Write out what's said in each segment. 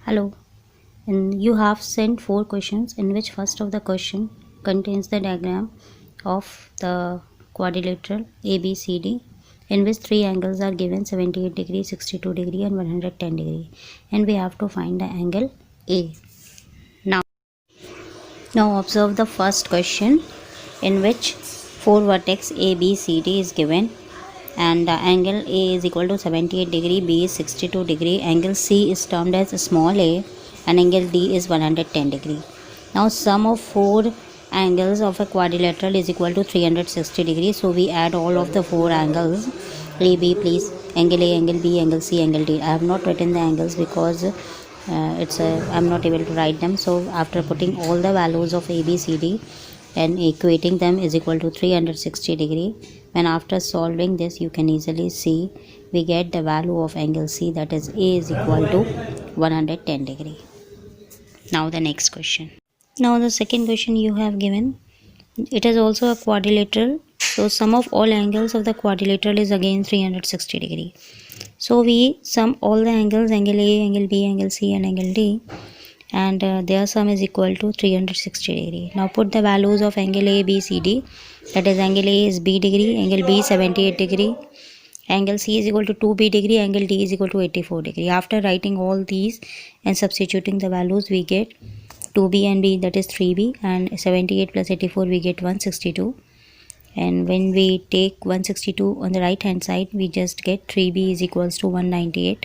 Hello, and you have sent 4 questions in which first of the question contains the diagram of the quadrilateral ABCD in which three angles are given 78 degree, 62 degree and 110 degree, and we have to find the angle A. Now, now observe the first question in which 4 vertex ABCD is given and the angle A is equal to 78 degree, B is 62 degree, angle C is termed as small a and angle D is 110 degree. Now sum of 4 angles of a quadrilateral is equal to 360 degree. So we add all of the 4 angles A, B, please. Angle A, angle B, angle C, angle D. I have not written the angles because I'm not able to write them. So after putting all the values of A, B, C, D and equating them is equal to 360 degree. When after solving this, you can easily see we get the value of angle C, that is A is equal to 110 degree. Now the next question. Now the second question you have given, it is also a quadrilateral. So sum of all angles of the quadrilateral is again 360 degree. So we sum all the angles, angle A, angle B, angle C and angle D, and their sum is equal to 360 degree. Now put the values of angle A, B, C, D. That is angle A is B degree, angle B 78 degree, angle C is equal to 2B degree, angle D is equal to 84 degree. After writing all these and substituting the values, we get 2B and B, that is 3B, and 78 plus 84 we get 162. And when we take 162 on the right hand side, we just get 3B is equals to 198.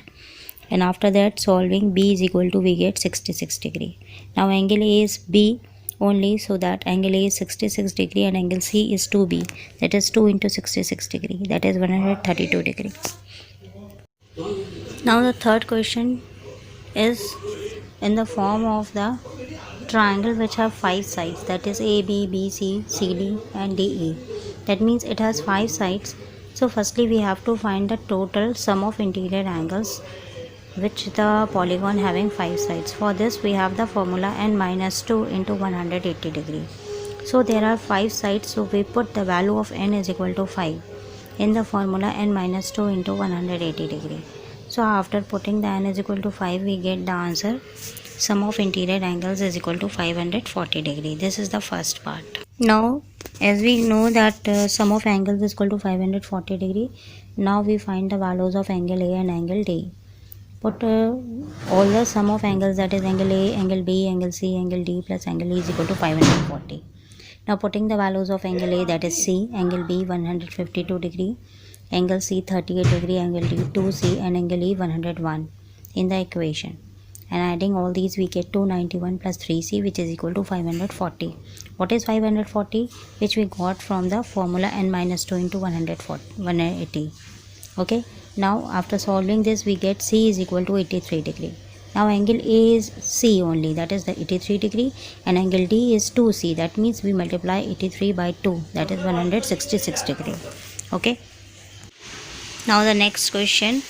And after that solving, B is equal to, we get 66 degree. Now angle A is B only, so that angle A is 66 degree and angle C is 2B, that is 2 into 66 degree, that is 132 degree. Now the third question is in the form of the triangle which have 5 sides, that is AB, BC, CD and DE. That means it has 5 sides. So firstly we have to find the total sum of interior angles which the polygon having 5 sides. For this we have the formula n minus 2 into 180 degree. So there are 5 sides, so we put the value of n is equal to 5 in the formula n minus 2 into 180 degree. So after putting the n is equal to 5, we get the answer sum of interior angles is equal to 540 degree. This is the first part. Now as we know that sum of angles is equal to 540 degree, now we find the values of angle A and angle D. Put all the sum of angles, that is angle A, angle B, angle C, angle D plus angle E is equal to 540. Now putting the values of angle A, that is C, angle B 152 degree, angle C 38 degree, angle D 2C and angle E 101 in the equation. And adding all these we get 291 plus 3C, which is equal to 540. What is 540? Which we got from the formula n minus 2 into 180. Okay. Now after solving this we get C is equal to 83 degree. Now angle A is C only, that is the 83 degree, and angle D is 2C, that means we multiply 83 by 2, that is 166 degree. Okay. Now the next question.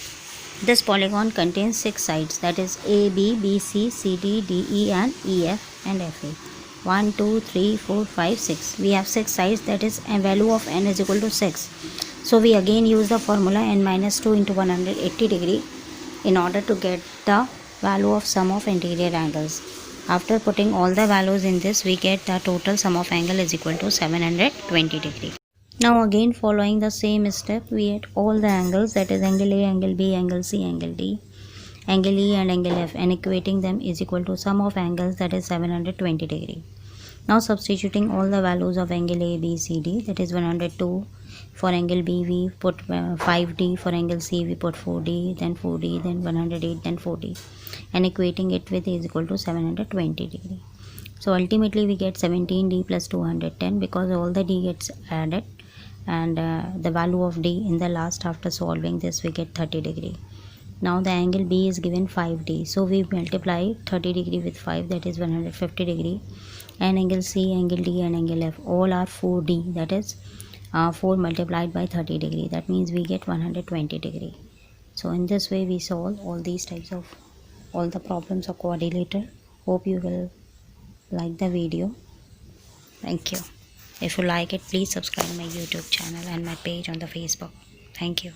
This polygon contains 6 sides, that is A, B, B, C, C, D, D, E and E, F and F, A. 1, 2, 3, 4, 5, 6. We have 6 sides, that is a value of n is equal to 6. So we again use the formula n minus 2 into 180 degree in order to get the value of sum of interior angles. After putting all the values in this, we get the total sum of angle is equal to 720 degree. Now again following the same step, we add all the angles, that is angle A, angle B, angle C, angle D, angle E and angle F, and equating them is equal to sum of angles, that is 720 degree. Now substituting all the values of angle A, B, C, D, that is 102. For angle B we put 5D, for angle C we put 4D, then 4D, then 108, then 4D, and equating it with is equal to 720 degree. So ultimately we get 17D plus 210 because all the D gets added, and the value of D in the last after solving this we get 30 degree. Now the angle B is given 5D, so we multiply 30 degree with 5, that is 150 degree, and angle C, angle D and angle F all are 4D, that is 4 multiplied by 30 degree, that means we get 120 degree. So in this way we solve all these types of all the problems of quadrilateral. Hope you will like the video. Thank you. If you like it, please subscribe my YouTube channel and my page on the Facebook. Thank you.